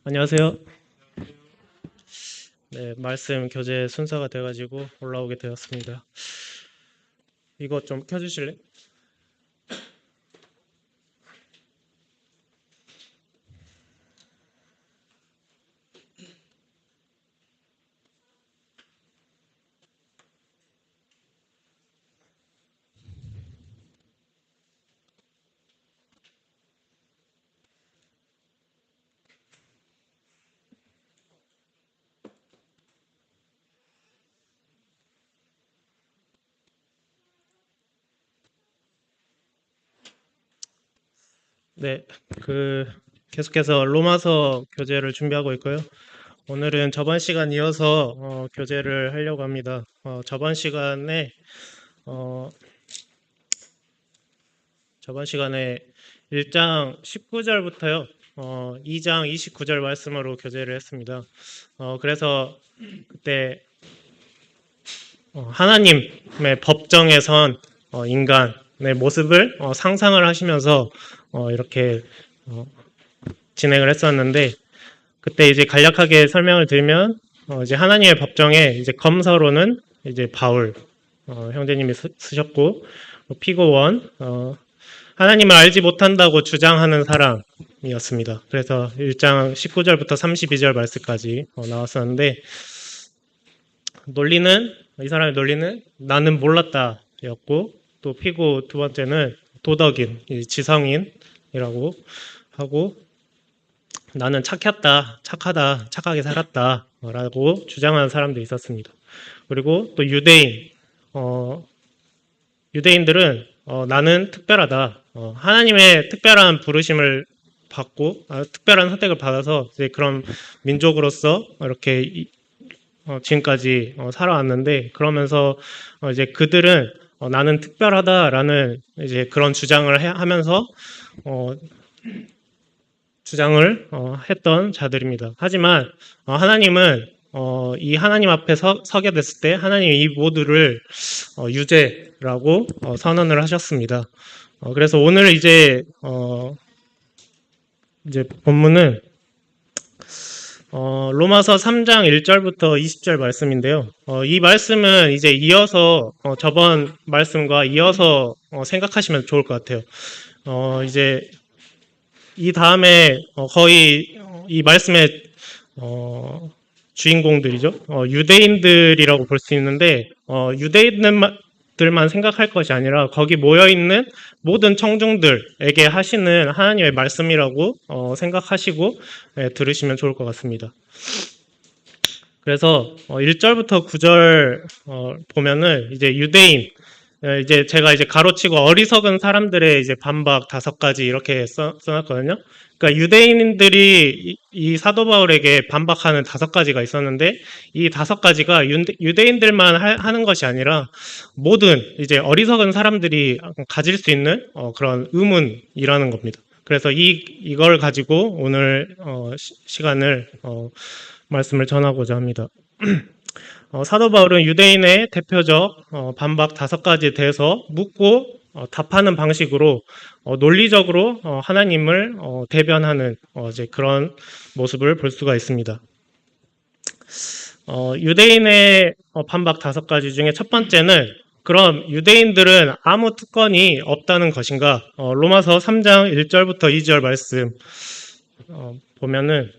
안녕하세요. 네, 말씀 교재 순서가 돼가지고 올라오게 되었습니다. 이거 좀 켜주실래? 네, 계속해서 로마서 교재를 준비하고 있고요. 오늘은 저번 시간 이어서 교재를 하려고 합니다. 어, 저번 시간에 1장 19절부터요. 2장 29절 말씀으로 교재를 했습니다. 그래서 그때 하나님의 법정에 선 인간의 모습을 상상을 하시면서 이렇게 진행을 했었는데, 그때 이제 간략하게 설명을 드리면 이제 하나님의 법정에 이제 검사로는 이제 바울 형제님이 쓰셨고, 피고원 하나님을 알지 못한다고 주장하는 사람이었습니다. 그래서 1장 19절부터 32절 말씀까지 나왔었는데, 이 사람의 논리는 나는 몰랐다였고, 또 피고 두 번째는 도덕인, 지성인이라고 하고, 나는 착하다, 착하게 살았다라고 주장하는 사람도 있었습니다. 그리고 또 유대인들은 나는 특별하다, 하나님의 특별한 부르심을 받고 특별한 선택을 받아서 이제 그런 민족으로서 이렇게 지금까지 살아왔는데, 그러면서 이제 그들은 나는 특별하다라는 이제 그런 주장을 하면서 주장을 했던 자들입니다. 하지만 하나님은 이 하나님 앞에 서게 됐을 때 하나님이 이 모두를 유죄라고 선언을 하셨습니다. 그래서 오늘 이제 본문은 로마서 3장 1절부터 20절 말씀인데요. 이 말씀은 이제 이어서 저번 말씀과 이어서 생각하시면 좋을 것 같아요. 이제 이 다음에 거의 이 말씀의 주인공들이죠. 유대인들이라고 볼 수 있는데, 유대인들만 생각할 것이 아니라 거기 모여있는 모든 청중들에게 하시는 하나님의 말씀이라고 생각하시고 들으시면 좋을 것 같습니다. 그래서 1절부터 9절 보면은 이제 유대인, 이제 제가 이제 가로치고 어리석은 사람들의 이제 반박 5가지 이렇게 써놨거든요. 그러니까 유대인들이 이 사도 바울에게 반박하는 5가지가 있었는데, 이 5가지가 유대인들만 하는 것이 아니라 모든 이제 어리석은 사람들이 가질 수 있는 그런 의문이라는 겁니다. 그래서 이걸 가지고 오늘 시간을 말씀을 전하고자 합니다. 사도 바울은 유대인의 대표적 반박 5가지에 대해서 묻고 답하는 방식으로 논리적으로 하나님을 대변하는 이제 그런 모습을 볼 수가 있습니다. 유대인의 반박 5가지 중에 첫 번째는, 그럼 유대인들은 아무 특권이 없다는 것인가? 로마서 3장 1절부터 2절 말씀 보면은,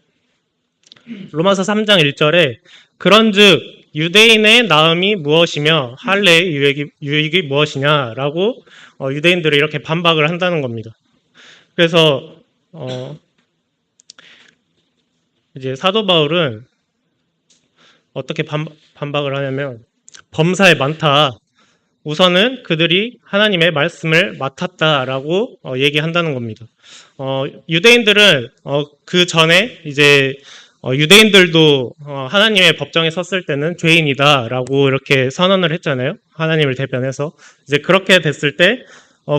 로마서 3장 1절에 그런즉 유대인의 나음이 무엇이며 할례의 유익이 무엇이냐라고 유대인들이 이렇게 반박을 한다는 겁니다. 그래서 이제 사도 바울은 어떻게 반박을 하냐면, 범사에 많다. 우선은 그들이 하나님의 말씀을 맡았다라고 얘기한다는 겁니다. 유대인들은 그 전에 이제 유대인들도 하나님의 법정에 섰을 때는 죄인이다라고 이렇게 선언을 했잖아요. 하나님을 대변해서. 이제 그렇게 됐을 때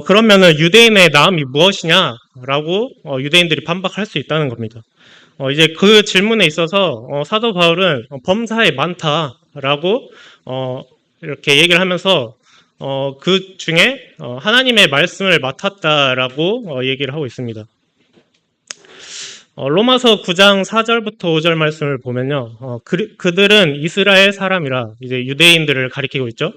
그러면은 유대인의 나음이 무엇이냐라고 유대인들이 반박할 수 있다는 겁니다. 이제 그 질문에 있어서 사도 바울은 범사에 많다라고 이렇게 얘기를 하면서 그 중에 하나님의 말씀을 맡았다라고 얘기를 하고 있습니다. 로마서 9장 4절부터 5절 말씀을 보면요. 그들은 이스라엘 사람이라 이제 유대인들을 가리키고 있죠.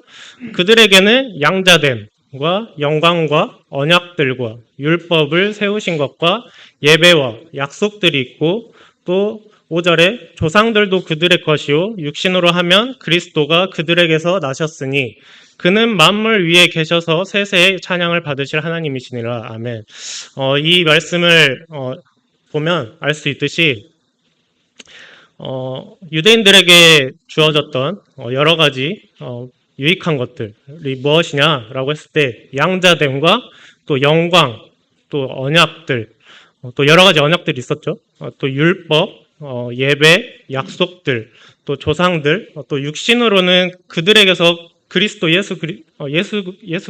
그들에게는 양자됨과 영광과 언약들과 율법을 세우신 것과 예배와 약속들이 있고 또 5절에 조상들도 그들의 것이요 육신으로 하면 그리스도가 그들에게서 나셨으니 그는 만물 위에 계셔서 세세의 찬양을 받으실 하나님이시니라. 아멘. 이 말씀을 보면 알 수 있듯이 유대인들에게 주어졌던 여러 가지 유익한 것들이 무엇이냐라고 했을 때 양자됨과 또 영광, 또 언약들, 또 여러 가지 언약들이 있었죠. 또 율법, 예배, 약속들, 또 조상들, 또 육신으로는 그들에게서 그리스도 예수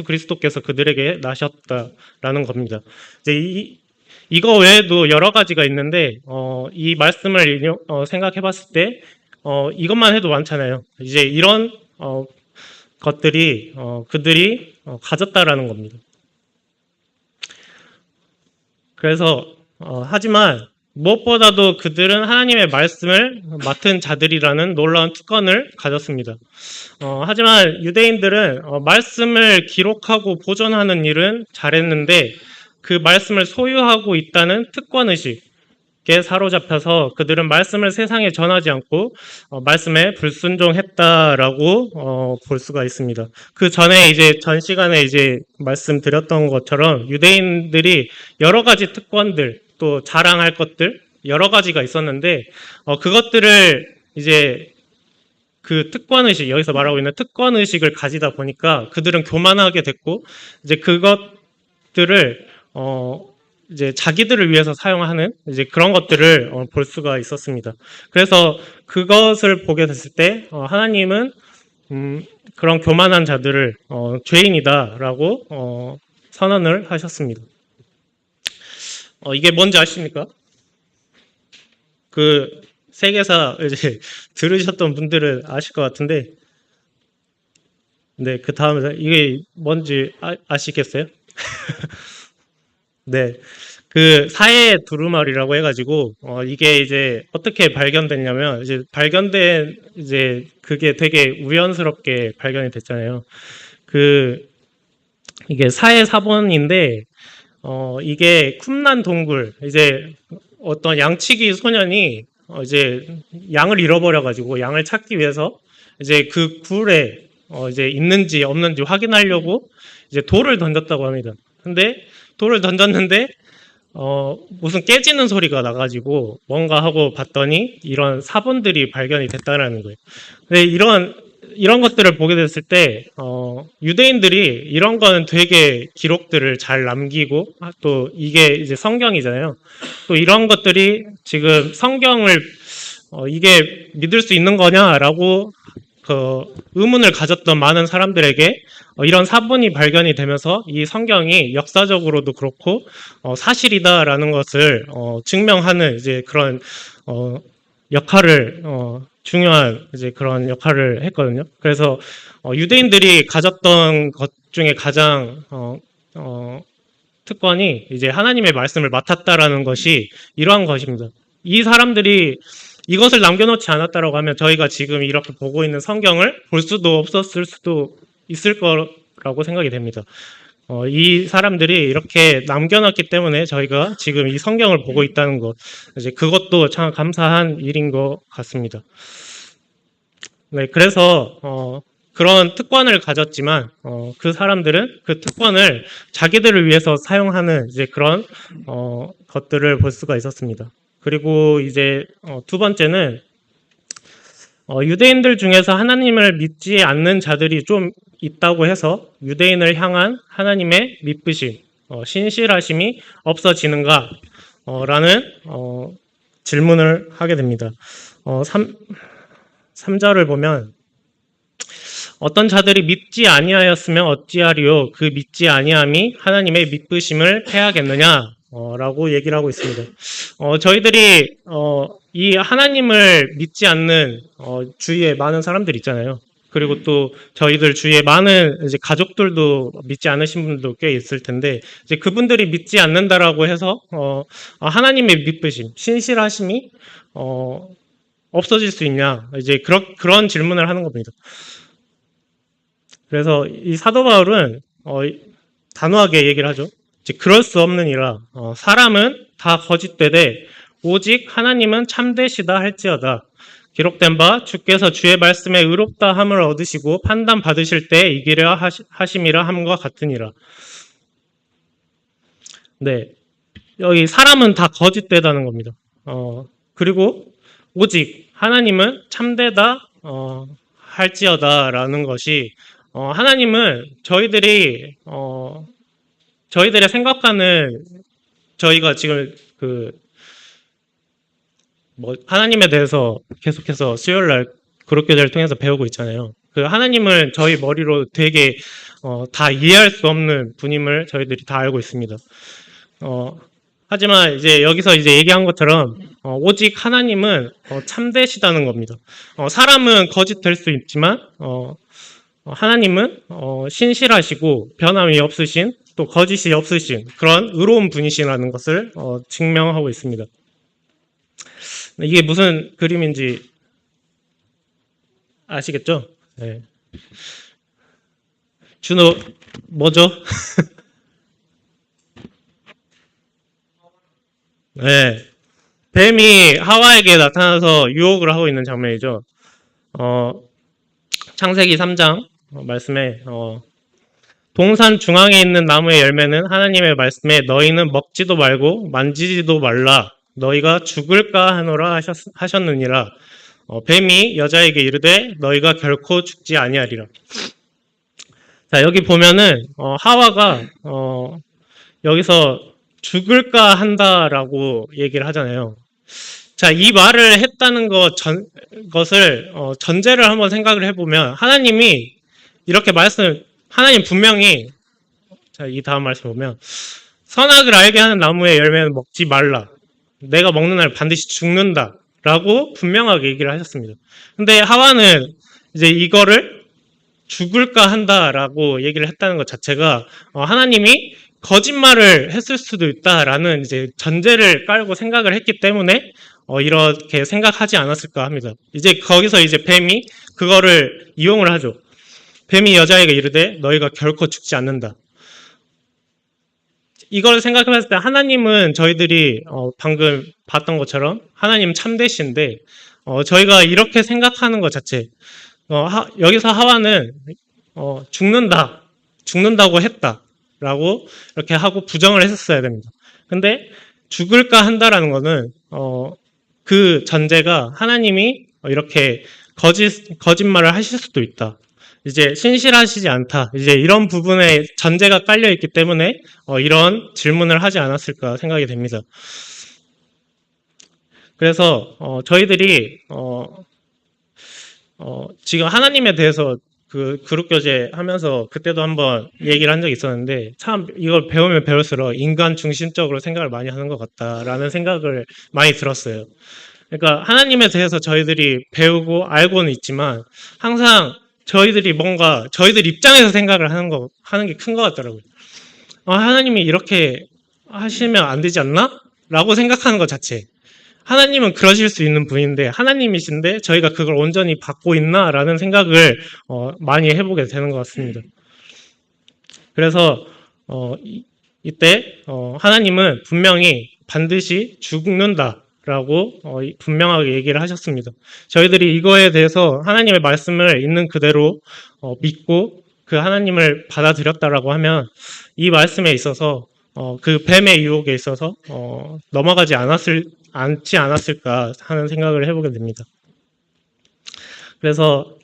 그리스도께서 그들에게 나셨다라는 겁니다. 이제 이거 외에도 여러 가지가 있는데 이 말씀을 생각해 봤을 때 이것만 해도 많잖아요. 이제 이런 것들이 그들이 가졌다라는 겁니다. 그래서 하지만 무엇보다도 그들은 하나님의 말씀을 맡은 자들이라는 놀라운 특권을 가졌습니다. 하지만 유대인들은 말씀을 기록하고 보존하는 일은 잘했는데 그 말씀을 소유하고 있다는 특권의식에 사로잡혀서 그들은 말씀을 세상에 전하지 않고 말씀에 불순종했다라고 볼 수가 있습니다. 그 전에 이제 전 시간에 이제 말씀드렸던 것처럼 유대인들이 여러 가지 특권들 또 자랑할 것들 여러 가지가 있었는데 그것들을 이제 그 특권의식 여기서 말하고 있는 특권의식을 가지다 보니까 그들은 교만하게 됐고 이제 그것들을 이제 자기들을 위해서 사용하는 이제 그런 것들을 볼 수가 있었습니다. 그래서 그것을 보게 됐을 때 하나님은 그런 교만한 자들을 죄인이다라고 선언을 하셨습니다. 이게 뭔지 아십니까? 그 세계사 이제 들으셨던 분들은 아실 것 같은데, 네, 그 다음에 이게 뭔지 아시겠어요? 네, 그 사해 두루마리라고 해가지고 이게 이제 어떻게 발견됐냐면 이제 발견된 이제 그게 되게 우연스럽게 발견이 됐잖아요. 그 이게 사해 사본인데 이게 쿰란 동굴 이제 어떤 양치기 소년이 이제 양을 잃어버려가지고 양을 찾기 위해서 이제 그 굴에 이제 있는지 없는지 확인하려고 이제 돌을 던졌다고 합니다. 근데 돌을 던졌는데 무슨 깨지는 소리가 나가지고 뭔가 하고 봤더니 이런 사본들이 발견이 됐다라는 거예요. 근데 이런 것들을 보게 됐을 때 유대인들이 이런 거는 되게 기록들을 잘 남기고 또 이게 이제 성경이잖아요. 또 이런 것들이 지금 성경을 이게 믿을 수 있는 거냐라고 그 의문을 가졌던 많은 사람들에게 이런 사본이 발견이 되면서 이 성경이 역사적으로도 그렇고 사실이다라는 것을 증명하는 이제 그런 역할을 중요한 이제 그런 역할을 했거든요. 그래서 유대인들이 가졌던 것 중에 가장 특권이 이제 하나님의 말씀을 맡았다라는 것이 이러한 것입니다. 이 사람들이 이것을 남겨놓지 않았다라고 하면 저희가 지금 이렇게 보고 있는 성경을 볼 수도 없었을 수도 있을 거라고 생각이 됩니다. 이 사람들이 이렇게 남겨놨기 때문에 저희가 지금 이 성경을 보고 있다는 것, 이제 그것도 참 감사한 일인 것 같습니다. 네, 그래서 그런 특권을 가졌지만 그 사람들은 그 특권을 자기들을 위해서 사용하는 이제 그런 것들을 볼 수가 있었습니다. 그리고 이제 두 번째는 유대인들 중에서 하나님을 믿지 않는 자들이 좀 있다고 해서 유대인을 향한 하나님의 믿으심, 신실하심이 없어지는가? 라는 질문을 하게 됩니다. 3절을 보면 어떤 자들이 믿지 아니하였으면 어찌하리요? 그 믿지 아니함이 하나님의 믿으심을 패하겠느냐? 라고 얘기를 하고 있습니다. 저희들이 이 하나님을 믿지 않는 주위에 많은 사람들 있잖아요. 그리고 또 저희들 주위에 많은 이제 가족들도 믿지 않으신 분들도 꽤 있을 텐데, 이제 그분들이 믿지 않는다라고 해서 하나님의 믿으심, 신실하심이 없어질 수 있냐, 이제 그런 질문을 하는 겁니다. 그래서 이 사도 바울은 단호하게 얘기를 하죠. 이제 그럴 수 없느니라. 사람은 다 거짓되되 오직 하나님은 참되시다 할지어다. 기록된 바 주께서 주의 말씀에 의롭다 함을 얻으시고 판단 받으실 때 이기려 하심이라 함과 같으니라. 네, 여기 사람은 다 거짓되다는 겁니다. 그리고 오직 하나님은 참되다 할지어다라는 것이 하나님은 저희들의 생각하는, 저희가 지금 하나님에 대해서 계속해서 수요일날 그룹교제를 통해서 배우고 있잖아요. 하나님을 저희 머리로 되게 다 이해할 수 없는 분임을 저희들이 다 알고 있습니다. 하지만 이제 여기서 이제 얘기한 것처럼 오직 하나님은 참되시다는 겁니다. 사람은 거짓될 수 있지만 하나님은 신실하시고 변함이 없으신, 또 거짓이 없으신 그런 의로운 분이시라는 것을 증명하고 있습니다. 이게 무슨 그림인지 아시겠죠? 네. 준호, 뭐죠? 네. 뱀이 하와에게 나타나서 유혹을 하고 있는 장면이죠. 창세기 3장 말씀에 동산 중앙에 있는 나무의 열매는 하나님의 말씀에 너희는 먹지도 말고 만지지도 말라 너희가 죽을까 하노라 하셨느니라. 뱀이 여자에게 이르되 너희가 결코 죽지 아니하리라. 자, 여기 보면은 하와가 여기서 죽을까 한다라고 얘기를 하잖아요. 자, 이 말을 했다는 것을 전제를 한번 생각을 해보면, 하나님이 이렇게 하나님 분명히, 자, 이 다음 말씀 보면 선악을 알게 하는 나무의 열매는 먹지 말라, 내가 먹는 날 반드시 죽는다 라고 분명하게 얘기를 하셨습니다. 근데 하와는 이제 이거를 죽을까 한다라고 얘기를 했다는 것 자체가 하나님이 거짓말을 했을 수도 있다라는 이제 전제를 깔고 생각을 했기 때문에 이렇게 생각하지 않았을까 합니다. 이제 거기서 이제 뱀이 그거를 이용을 하죠. 뱀이 여자에게 이르되 너희가 결코 죽지 않는다. 이걸 생각해봤을 때 하나님은 저희들이 방금 봤던 것처럼 하나님 참되신데 저희가 이렇게 생각하는 것 자체, 여기서 하와는 죽는다고 했다라고 이렇게 하고 부정을 했었어야 됩니다. 근데 죽을까 한다라는 거는 그 전제가 하나님이 이렇게 거짓말을 하실 수도 있다, 이제 신실하시지 않다, 이제 이런 부분에 전제가 깔려 있기 때문에 이런 질문을 하지 않았을까 생각이 됩니다. 그래서 저희들이 지금 하나님에 대해서 그룹 교제 하면서 그때도 한번 얘기를 한 적이 있었는데, 참 이걸 배우면 배울수록 인간 중심적으로 생각을 많이 하는 것 같다라는 생각을 많이 들었어요. 그러니까 하나님에 대해서 저희들이 배우고 알고는 있지만 항상 저희들 입장에서 생각을 하는 게 큰 것 같더라고요. 하나님이 이렇게 하시면 안 되지 않나? 라고 생각하는 것 자체. 하나님은 그러실 수 있는 분인데, 하나님이신데 저희가 그걸 온전히 받고 있나라는 생각을 많이 해보게 되는 것 같습니다. 그래서 이때 하나님은 분명히 반드시 죽는다라고 분명하게 얘기를 하셨습니다. 저희들이 이거에 대해서 하나님의 말씀을 있는 그대로 믿고 그 하나님을 받아들였다라고 하면 이 말씀에 있어서 그 뱀의 유혹에 있어서 넘어가지 않지 않았을까 하는 생각을 해보게 됩니다. 그래서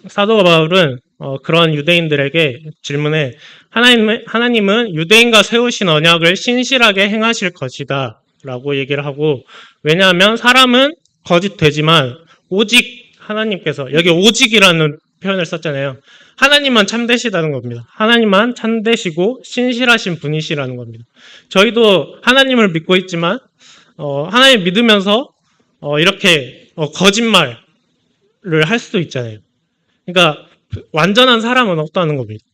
사도 바울은 그런 유대인들에게 질문에 하나님은 유대인과 세우신 언약을 신실하게 행하실 것이다 라고 얘기를 하고, 왜냐하면 사람은 거짓되지만 오직 하나님께서, 여기 오직이라는 표현을 썼잖아요. 하나님만 참되시다는 겁니다. 하나님만 참되시고 신실하신 분이시라는 겁니다. 저희도 하나님을 믿고 있지만 하나님 믿으면서 이렇게 거짓말을 할 수도 있잖아요. 그러니까 완전한 사람은 없다는 겁니다.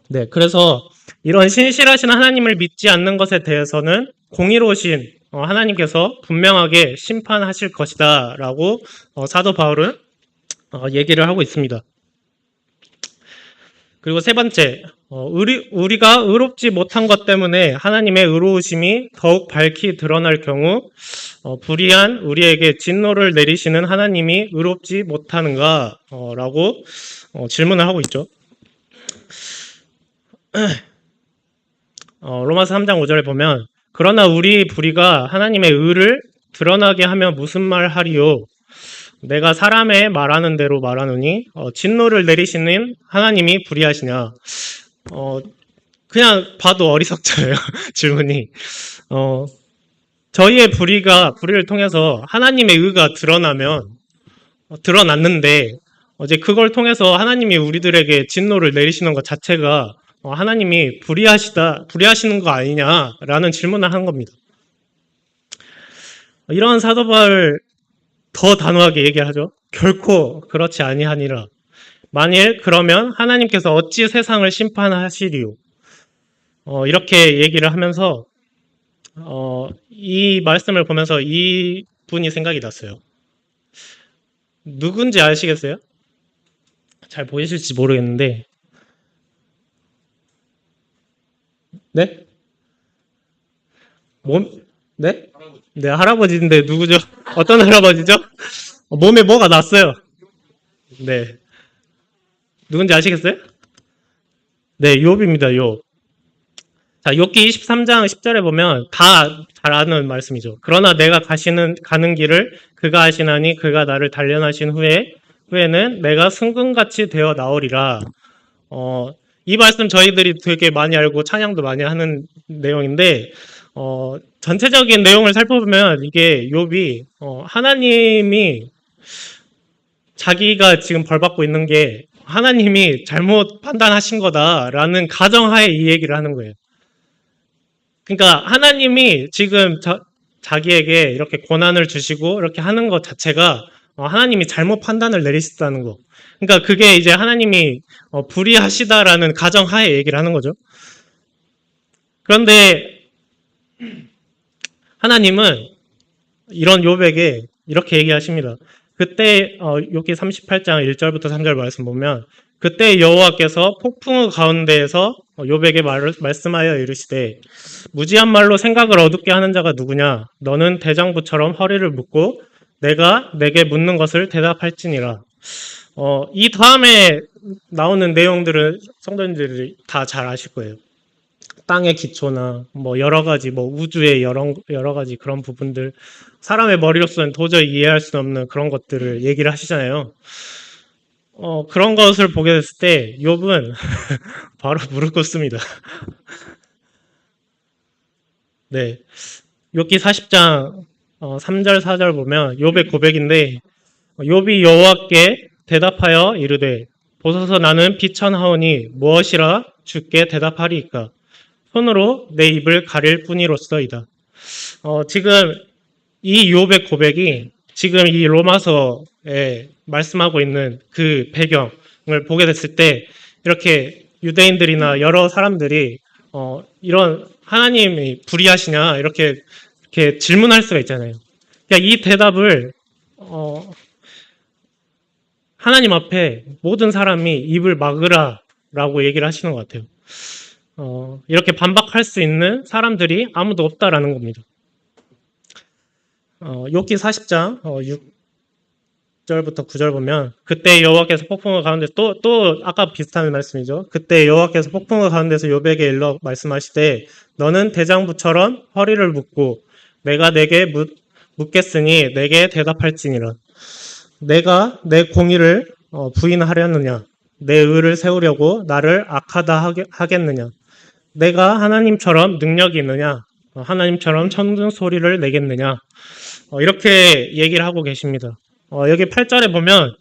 네, 그래서 이런 신실하신 하나님을 믿지 않는 것에 대해서는 공의로우신 하나님께서 분명하게 심판하실 것이다라고 사도 바울은 얘기를 하고 있습니다. 그리고 세 번째, 우리가 의롭지 못한 것 때문에 하나님의 의로우심이 더욱 밝히 드러날 경우 불의한 우리에게 진노를 내리시는 하나님이 의롭지 못하는가? 라고 질문을 하고 있죠. 로마서 3장 5절에 보면 그러나 우리 불의가 하나님의 의를 드러나게 하며 무슨 말 하리요? 내가 사람의 말하는 대로 말하노니 진노를 내리시는 하나님이 불의하시냐? 그냥 봐도 어리석잖아요. 질문이. 저희의 불의를 통해서 하나님의 의가 드러났는데 이제 그걸 통해서 하나님이 우리들에게 진노를 내리시는 것 자체가 하나님이 불의하시는 거 아니냐라는 질문을 한 겁니다. 이런 사도 바울 더 단호하게 얘기하죠. 결코 그렇지 아니하니라. 만일 그러면 하나님께서 어찌 세상을 심판하시리요? 이렇게 얘기를 하면서 이 말씀을 보면서 이 분이 생각이 났어요. 누군지 아시겠어요? 잘 보이실지 모르겠는데, 네? 네? 네, 할아버지인데 누구죠? 어떤 할아버지죠? 몸에 뭐가 났어요. 네. 누군지 아시겠어요? 네, 욥입니다, 욥. 자, 욥기 23장 10절에 보면 다 잘 아는 말씀이죠. 그러나 내가 가는 길을 그가 하시나니 그가 나를 단련하신 후에는 내가 승금같이 되어 나오리라. 이 말씀 저희들이 되게 많이 알고 찬양도 많이 하는 내용인데, 전체적인 내용을 살펴보면 이게 욥이 하나님이 자기가 지금 벌받고 있는 게 하나님이 잘못 판단하신 거다라는 가정하에 이 얘기를 하는 거예요. 그러니까 하나님이 지금 자기에게 이렇게 고난을 주시고 이렇게 하는 것 자체가 하나님이 잘못 판단을 내리셨다는 거. 그러니까 그게 이제 하나님이 불의하시다라는 가정하에 얘기를 하는 거죠. 그런데 하나님은 이런 욥에게 이렇게 얘기하십니다. 그때 욥기 38장 1절부터 3절 말씀 보면 그때 여호와께서 폭풍의 가운데에서 욥에게 말씀하여 이르시되 무지한 말로 생각을 어둡게 하는 자가 누구냐? 너는 대장부처럼 허리를 묶고 내가 내게 묻는 것을 대답할지니라. 이 다음에 나오는 내용들은 성도님들이 다 잘 아실 거예요. 땅의 기초나 뭐 여러 가지 뭐 우주의 여러 가지 그런 부분들 사람의 머리로서는 도저히 이해할 수 없는 그런 것들을 얘기를 하시잖아요. 그런 것을 보게 됐을 때 욥은 바로 무릎 꿇습니다. 네. 욥기 40장 3절 4절 보면 욥의 고백인데 욥이 여호와께 대답하여 이르되 보소서 나는 비천하오니 무엇이라 주께 대답하리이까 손으로 내 입을 가릴 뿐이로써이다. 지금 이 욥의 고백이 지금 이 로마서에 말씀하고 있는 그 배경을 보게 됐을 때 이렇게 유대인들이나 여러 사람들이 이런 하나님이 불의하시냐 이렇게 질문할 수가 있잖아요. 그러니까 이 대답을 하나님 앞에 모든 사람이 입을 막으라라고 얘기를 하시는 것 같아요. 이렇게 반박할 수 있는 사람들이 아무도 없다라는 겁니다. 욥기 40장 6절부터 9절 보면 그때 여호와께서 폭풍의 가운데 또 아까 비슷한 말씀이죠. 그때 여호와께서 폭풍의 가운데서 욥에게 일러 말씀하시되 너는 대장부처럼 허리를 묶고 내가 내게 묻겠으니 내게 대답할지니라. 내가 내 공의를 부인하려느냐 내 의를 세우려고 나를 악하다 하겠느냐 내가 하나님처럼 능력이 있느냐 하나님처럼 천둥 소리를 내겠느냐 이렇게 얘기를 하고 계십니다. 여기 8절에 보면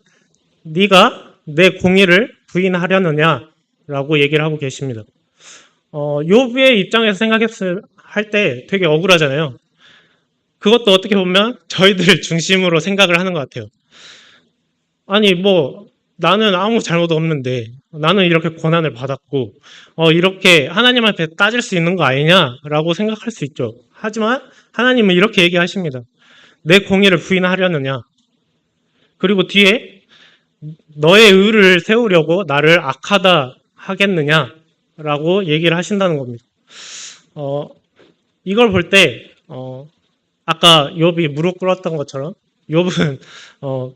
네가 내 공의를 부인하려느냐 라고 얘기를 하고 계십니다. 욥의 입장에서 생각할 때 되게 억울하잖아요. 그것도 어떻게 보면 저희들 중심으로 생각을 하는 것 같아요. 아니, 뭐, 나는 아무 잘못 없는데, 나는 이렇게 고난을 받았고, 이렇게 하나님 앞에 따질 수 있는 거 아니냐라고 생각할 수 있죠. 하지만 하나님은 이렇게 얘기하십니다. 내 공의를 부인하려느냐? 그리고 뒤에 너의 의를 세우려고 나를 악하다 하겠느냐라고 얘기를 하신다는 겁니다. 이걸 볼 때, 아까 욥이 무릎 꿇었던 것처럼 욥은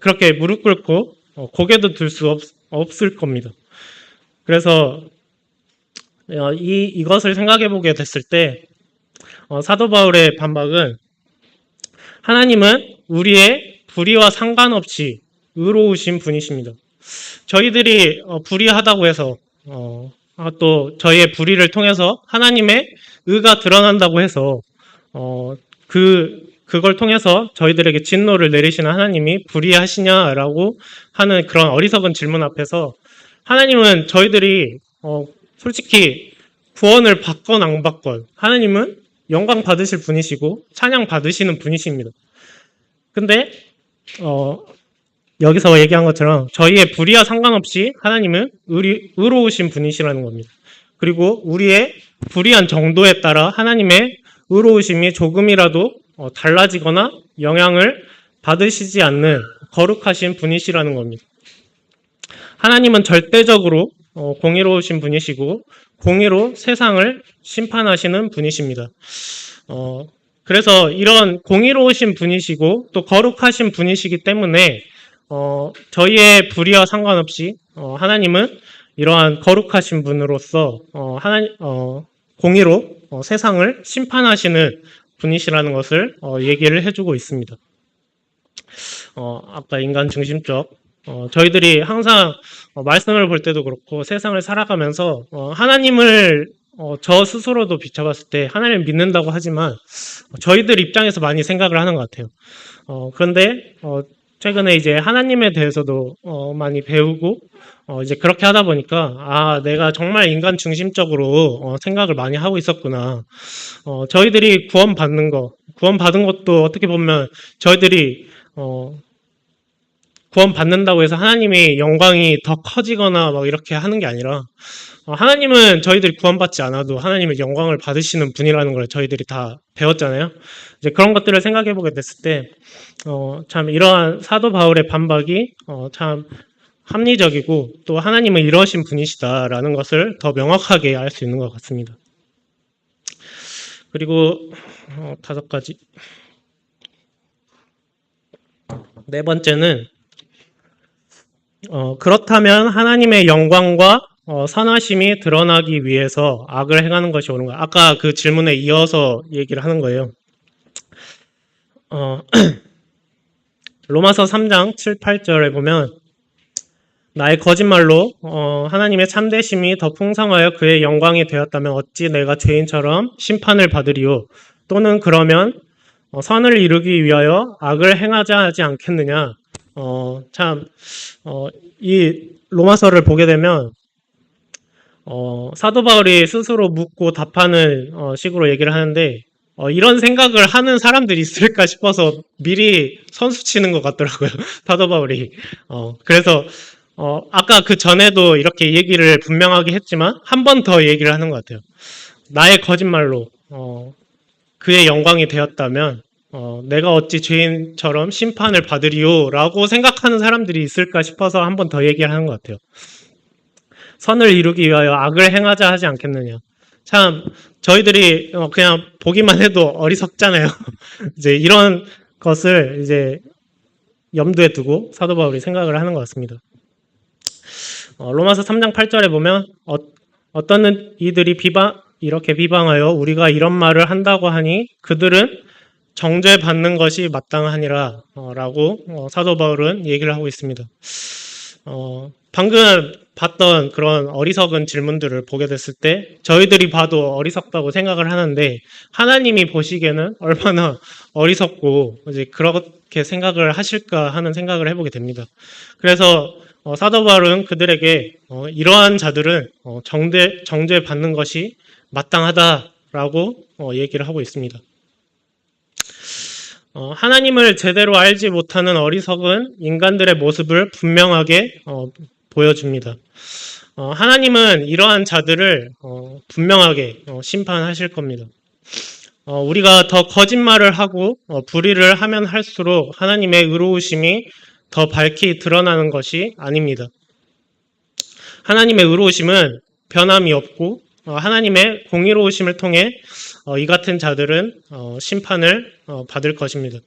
그렇게 무릎 꿇고 고개도 들 수 없을 겁니다. 그래서 이것을 생각해 보게 됐을 때 사도 바울의 반박은 하나님은 우리의 불의와 상관없이 의로우신 분이십니다. 저희들이 불의하다고 해서 또 저희의 불의를 통해서 하나님의 의가 드러난다고 해서 그걸 통해서 저희들에게 진노를 내리시는 하나님이 불의하시냐라고 하는 그런 어리석은 질문 앞에서 하나님은 저희들이 솔직히 구원을 받건 안 받건 하나님은 영광 받으실 분이시고 찬양 받으시는 분이십니다. 근데 여기서 얘기한 것처럼 저희의 불의와 상관없이 하나님은 의로우신 분이시라는 겁니다. 그리고 우리의 불의한 정도에 따라 하나님의 의로우심이 조금이라도 달라지거나 영향을 받으시지 않는 거룩하신 분이시라는 겁니다. 하나님은 절대적으로 공의로우신 분이시고 공의로 세상을 심판하시는 분이십니다. 그래서 이런 공의로우신 분이시고 또 거룩하신 분이시기 때문에 저희의 불의와 상관없이 하나님은 이러한 거룩하신 분으로서 공의로 세상을 심판하시는 분이시라는 것을 얘기를 해주고 있습니다. 아까 인간 중심적 저희들이 항상 말씀을 볼 때도 그렇고 세상을 살아가면서 하나님을 저 스스로도 비춰봤을 때 하나님을 믿는다고 하지만 저희들 입장에서 많이 생각을 하는 것 같아요. 그런데 최근에 이제 하나님에 대해서도 많이 배우고 이제 그렇게 하다 보니까 내가 정말 인간 중심적으로 생각을 많이 하고 있었구나. 저희들이 구원받은 것도 어떻게 보면 저희들이 구원받는다고 해서 하나님의 영광이 더 커지거나 막 이렇게 하는 게 아니라 하나님은 저희들이 구원받지 않아도 하나님의 영광을 받으시는 분이라는 걸 저희들이 다 배웠잖아요. 이제 그런 것들을 생각해 보게 됐을 때 참 이러한 사도 바울의 반박이 참 합리적이고 또 하나님은 이러신 분이시다라는 것을 더 명확하게 알 수 있는 것 같습니다. 그리고 5가지. 네 번째는 그렇다면 하나님의 영광과 선하심이 드러나기 위해서 악을 행하는 것이 옳은가? 아까 그 질문에 이어서 얘기를 하는 거예요. 로마서 3장 7, 8절에 보면 나의 거짓말로 하나님의 참되심이 더 풍성하여 그의 영광이 되었다면 어찌 내가 죄인처럼 심판을 받으리요? 또는 그러면 선을 이루기 위하여 악을 행하자 하지 않겠느냐? 이 로마서를 보게 되면 사도 바울이 스스로 묻고 답하는 식으로 얘기를 하는데 이런 생각을 하는 사람들이 있을까 싶어서 미리 선수 치는 것 같더라고요. 사도 바울이. 그래서 아까 그 전에도 이렇게 얘기를 분명하게 했지만 한 번 더 얘기를 하는 것 같아요. 나의 거짓말로 그의 영광이 되었다면 내가 어찌 죄인처럼 심판을 받으리요? 라고 생각하는 사람들이 있을까 싶어서 한 번 더 얘기를 하는 것 같아요. 선을 이루기 위하여 악을 행하자 하지 않겠느냐. 참 저희들이 그냥 보기만 해도 어리석잖아요. 이제 이런 것을 이제 염두에 두고 사도 바울이 생각을 하는 것 같습니다. 로마서 3장 8절에 보면 어떤 이들이 이렇게 비방하여 우리가 이런 말을 한다고 하니 그들은 정죄받는 것이 마땅하니라 라고 사도 바울은 얘기를 하고 있습니다. 방금 봤던 그런 어리석은 질문들을 보게 됐을 때 저희들이 봐도 어리석다고 생각을 하는데 하나님이 보시기에는 얼마나 어리석고 이제 그렇게 생각을 하실까 하는 생각을 해보게 됩니다. 그래서 사도 바울은 그들에게 이러한 자들은 정죄받는 것이 마땅하다라고 얘기를 하고 있습니다. 하나님을 제대로 알지 못하는 어리석은 인간들의 모습을 분명하게 보여줍니다. 하나님은 이러한 자들을 분명하게 심판하실 겁니다. 우리가 더 거짓말을 하고 불의를 하면 할수록 하나님의 의로우심이 더 밝히 드러나는 것이 아닙니다. 하나님의 의로우심은 변함이 없고 하나님의 공의로우심을 통해 이 같은 자들은 심판을 받을 것입니다.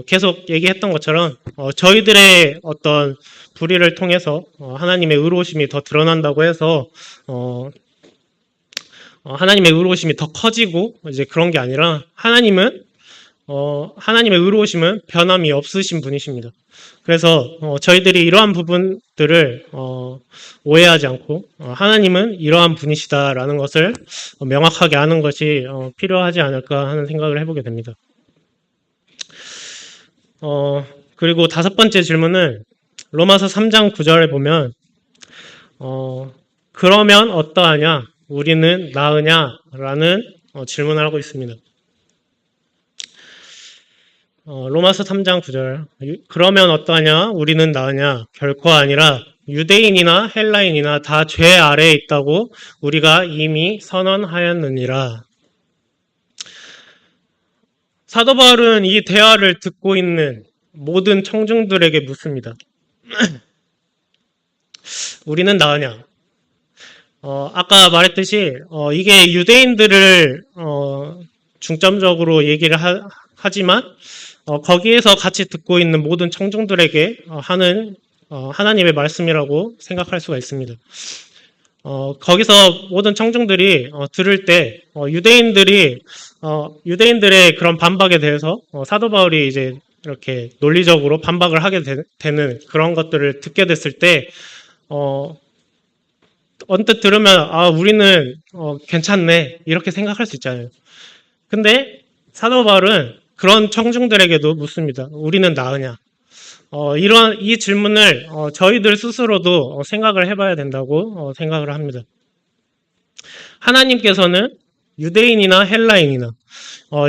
계속 얘기했던 것처럼 저희들의 어떤 불의를 통해서 하나님의 의로우심이 더 드러난다고 해서 하나님의 의로우심이 더 커지고 이제 그런 게 아니라 하나님의 의로우심은 변함이 없으신 분이십니다. 그래서 저희들이 이러한 부분들을 오해하지 않고 하나님은 이러한 분이시다라는 것을 명확하게 아는 것이 필요하지 않을까 하는 생각을 해보게 됩니다. 그리고 다섯 번째 질문은 로마서 3장 9절에 보면 그러면 어떠하냐? 우리는 나으냐? 라는 질문을 하고 있습니다. 로마서 3장 9절. 그러면 어떠하냐? 우리는 나으냐? 결코 아니라 유대인이나 헬라인이나 다 죄 아래에 있다고 우리가 이미 선언하였느니라. 사도 바울은 이 대화를 듣고 있는 모든 청중들에게 묻습니다. 우리는 나으냐? 아까 말했듯이 이게 유대인들을 중점적으로 얘기를 하지만 거기에서 같이 듣고 있는 모든 청중들에게 하는 하나님의 말씀이라고 생각할 수가 있습니다. 거기서 모든 청중들이 들을 때 유대인들의 그런 반박에 대해서 사도 바울이 이제 이렇게 논리적으로 반박을 하게 되는 그런 것들을 듣게 됐을 때 언뜻 들으면 우리는 괜찮네 이렇게 생각할 수 있잖아요. 근데 사도 바울은 그런 청중들에게도 묻습니다. 우리는 나으냐? 이런 이 질문을 저희들 스스로도 생각을 해봐야 된다고 생각을 합니다. 하나님께서는 유대인이나 헬라인이나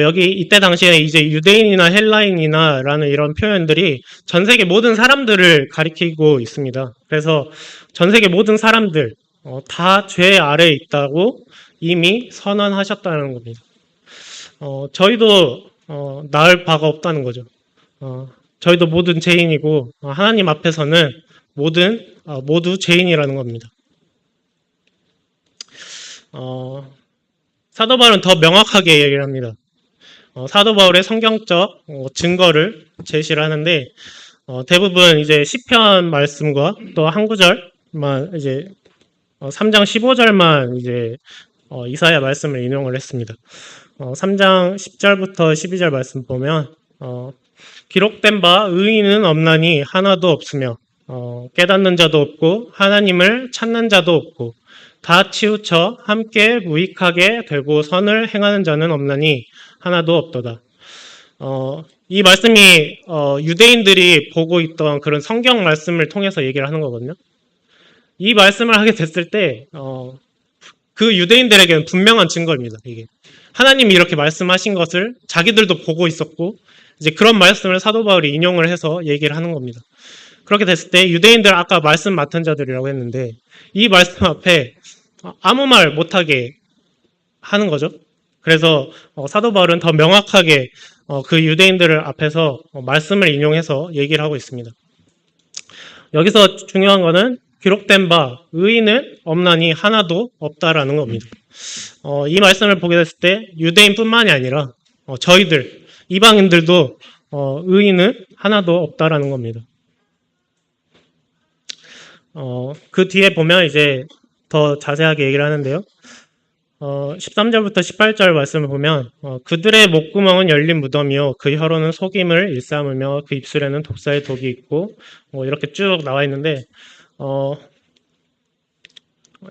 여기 이때 당시에 이제 유대인이나 헬라인이나라는 이런 표현들이 전 세계 모든 사람들을 가리키고 있습니다. 그래서 전 세계 모든 사람들 다 죄 아래에 있다고 이미 선언하셨다는 겁니다. 저희도 나을 바가 없다는 거죠. 저희도 모든 죄인이고 하나님 앞에서는 모두 죄인이라는 겁니다. 사도 바울은 더 명확하게 얘기를 합니다. 사도 바울의 성경적 증거를 제시를 하는데 대부분 이제 시편 말씀과 또 한 구절만 이제 3장 15절만 이제 이사야 말씀을 인용을 했습니다. 3장 10절부터 12절 말씀 보면 기록된 바 의인은 없나니 하나도 없으며 깨닫는 자도 없고 하나님을 찾는 자도 없고 다 치우쳐 함께 무익하게 되고 선을 행하는 자는 없나니 하나도 없도다. 이 말씀이 유대인들이 보고 있던 그런 성경 말씀을 통해서 얘기를 하는 거거든요. 이 말씀을 하게 됐을 때 그 유대인들에게는 분명한 증거입니다. 이게 하나님이 이렇게 말씀하신 것을 자기들도 보고 있었고 이제 그런 말씀을 사도 바울이 인용을 해서 얘기를 하는 겁니다. 그렇게 됐을 때 유대인들 아까 말씀 맡은 자들이라고 했는데 이 말씀 앞에 아무 말 못하게 하는 거죠. 그래서 사도 바울은 더 명확하게 그 유대인들을 앞에서 말씀을 인용해서 얘기를 하고 있습니다. 여기서 중요한 거는 기록된 바 의인은 없나니 하나도 없다라는 겁니다. 이 말씀을 보게 됐을 때 유대인뿐만이 아니라 저희들 이방인들도 의인은 하나도 없다라는 겁니다. 그 뒤에 보면 이제 더 자세하게 얘기를 하는데요. 13절부터 18절 말씀을 보면 그들의 목구멍은 열린 무덤이요 그 혀로는 속임을 일삼으며 그 입술에는 독사의 독이 있고 이렇게 쭉 나와 있는데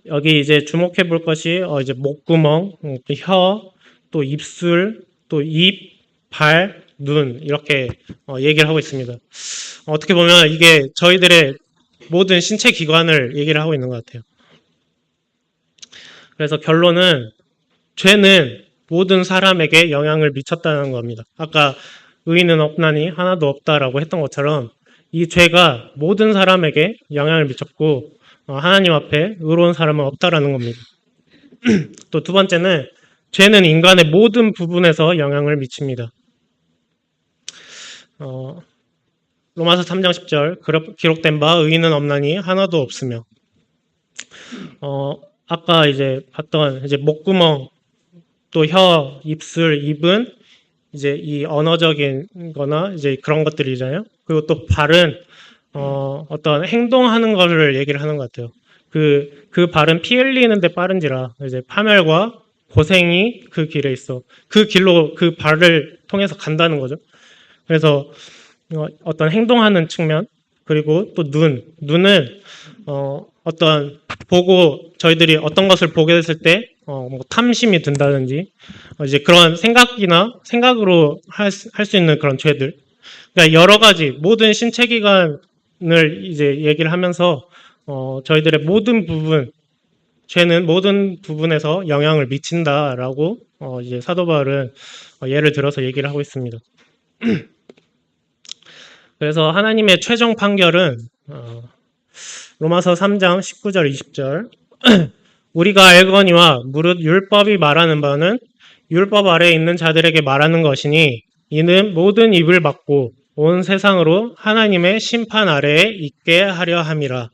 여기 이제 주목해 볼 것이 이제 목구멍, 혀, 또 입술, 또 입, 발, 눈 이렇게 얘기를 하고 있습니다. 어떻게 보면 이게 저희들의 모든 신체 기관을 얘기를 하고 있는 것 같아요. 그래서 결론은 죄는 모든 사람에게 영향을 미쳤다는 겁니다. 아까 의인은 없나니 하나도 없다라고 했던 것처럼 이 죄가 모든 사람에게 영향을 미쳤고 하나님 앞에 의로운 사람은 없다라는 겁니다. 또 두 번째는 죄는 인간의 모든 부분에서 영향을 미칩니다. 로마서 3장 10절 기록된 바 의인은 없나니 하나도 없으며 아까 이제 봤던 이제 목구멍 또 혀, 입술, 입은 이제 이 언어적인 거나 이제 그런 것들이잖아요. 그리고 또 발은 어떤 행동하는 거를 얘기를 하는 것 같아요. 그 발은 피 흘리는데 빠른지라 이제 파멸과 고생이 그 길에 있어. 그 길로 그 발을 통해서 간다는 거죠. 그래서 어떤 행동하는 측면 그리고 또 눈은 어떤 보고 저희들이 어떤 것을 보게 됐을 때 뭐 탐심이 든다든지 이제 그런 생각으로 할 수 있는 그런 죄들. 그러니까 여러 가지 모든 신체 기관을 이제 얘기를 하면서 저희들의 모든 부분 죄는 모든 부분에서 영향을 미친다라고 이제 사도 바울은 예를 들어서 얘기를 하고 있습니다. 그래서 하나님의 최종 판결은 로마서 3장 19절 20절 우리가 알거니와 무릇 율법이 말하는 바는 율법 아래에 있는 자들에게 말하는 것이니 이는 모든 입을 막고 온 세상으로 하나님의 심판 아래에 있게 하려 함이라.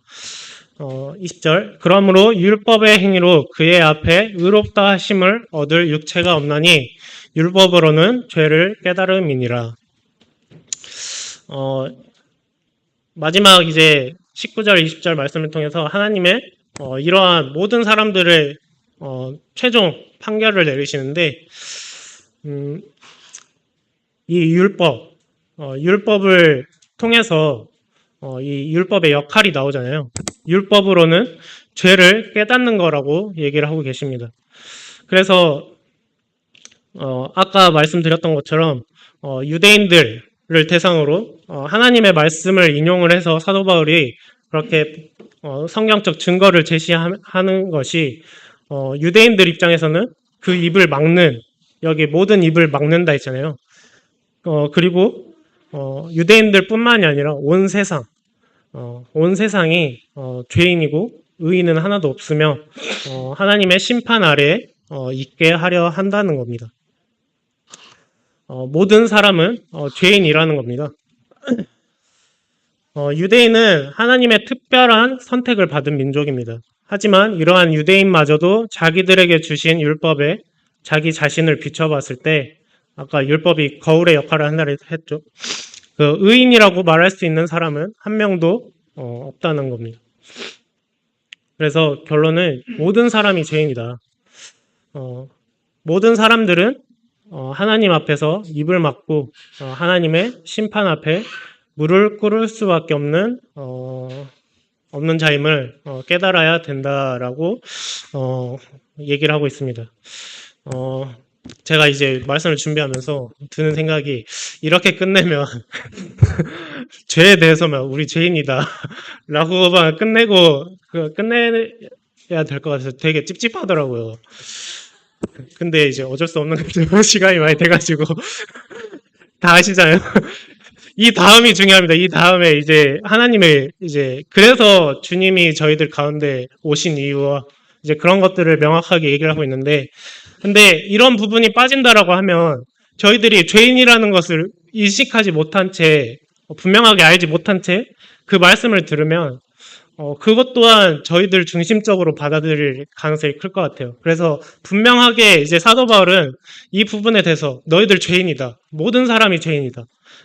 20절 그러므로 율법의 행위로 그의 앞에 의롭다 하심을 얻을 육체가 없나니 율법으로는 죄를 깨달음이니라. 마지막 이제 19절 20절 말씀을 통해서 하나님의 이러한 모든 사람들의 최종 판결을 내리시는데 이 율법을 통해서 이 율법의 역할이 나오잖아요. 율법으로는 죄를 깨닫는 거라고 얘기를 하고 계십니다. 그래서 아까 말씀드렸던 것처럼 유대인들을 대상으로 하나님의 말씀을 인용을 해서 사도 바울이 그렇게 성경적 증거를 제시하는 것이 유대인들 입장에서는 그 입을 막는 여기 모든 입을 막는다 했잖아요. 그리고 유대인들뿐만이 아니라 온 세상이 죄인이고 의인은 하나도 없으며 하나님의 심판 아래에 있게 하려 한다는 겁니다. 모든 사람은 죄인이라는 겁니다. 유대인은 하나님의 특별한 선택을 받은 민족입니다. 하지만 이러한 유대인마저도 자기들에게 주신 율법에 자기 자신을 비춰봤을 때 아까 율법이 거울의 역할을 한다고 했죠. 그 의인이라고 말할 수 있는 사람은 한 명도 없다는 겁니다. 그래서 결론은 모든 사람이 죄인이다. 모든 사람들은 하나님 앞에서 입을 막고 하나님의 심판 앞에 무릎 꿇을 수밖에 없는 자임을 깨달아야 된다라고 얘기를 하고 있습니다. 제가 이제 말씀을 준비하면서 드는 생각이 이렇게 끝내면 죄에 대해서만 우리 죄인이다 라고만 끝내야 될 것 같아서 되게 찝찝하더라고요. 근데 이제 어쩔 수 없는 시간이 많이 돼가지고 다 아시잖아요. 이 다음이 중요합니다. 이 다음에 이제 하나님의 그래서 주님이 저희들 가운데 오신 이유와 이제 그런 것들을 명확하게 얘기를 하고 있는데, 근데 이런 부분이 빠진다라고 하면 저희들이 죄인이라는 것을 인식하지 못한 채, 분명하게 알지 못한 채 그 말씀을 들으면 그것 또한 저희들 중심적으로 받아들일 가능성이 클 것 같아요. 그래서 분명하게 이제 사도 바울은 이 부분에 대해서 너희들 죄인이다. 모든 사람이 죄인이다.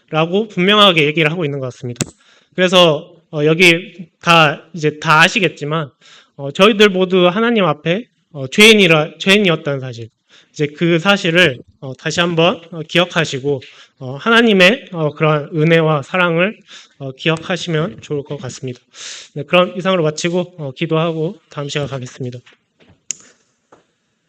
라고 분명하게 얘기를 하고 있는 것 같습니다. 그래서 여기 다 아시겠지만 저희들 모두 하나님 앞에 죄인이었다는 사실. 이제 그 사실을 다시 한번 기억하시고 하나님의 그러한 은혜와 사랑을 기억하시면 좋을 것 같습니다. 네, 그럼 이상으로 마치고 기도하고 다음 시간 가겠습니다.